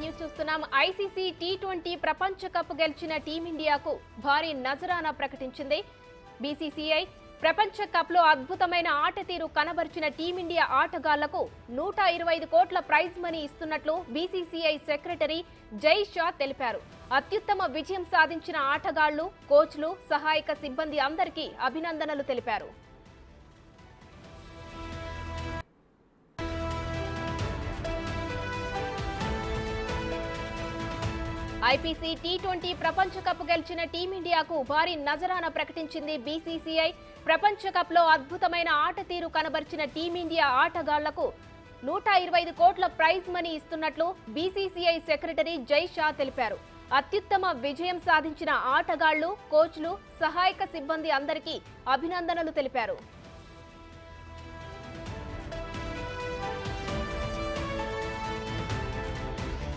News చూస్తున్నాం. ICC T20 ప్రపంచ cup గెలిచిన టీమిండియాకు భారీ నజరానా ప్రకటించింది. బీసీసీఐ ప్రపంచ కప్ లో అద్భుతమైన ఆట తీరు కనబరిచిన టీమిండియా ఆటగాళ్లకు 125 కోట్ల ప్రైజ్ మనీ ఇస్తున్నట్లు బీసీసీఐ సెక్రటరీ జై షా తెలిపారు. అత్యుత్తమ విజయం సాధించిన ఆటగాళ్లు, కోచ్లు, సహాయక సిబ్బంది అందరికీ అభినందనలు తెలిపారు. ఐపీసీ టీ20 ప్రపంచ కప్ గెలిచిన టీమిండియాకు భారీ నజరానా ప్రకటించింది బీసీసీఐ. ప్రపంచ కప్ లో అద్భుతమైన ఆట తీరు కనబరిచిన టీమిండియా ఆటగాళ్లకు 125 కోట్ల ప్రైజ్ మనీ ఇస్తున్నట్లు బీసీసీఐ సెక్రటరీ జై షా తెలిపారు. అత్యుత్తమ విజయం సాధించిన ఆటగాళ్లు, కోచ్లు, సహాయక సిబ్బంది అందరికీ అభినందనలు తెలిపారు.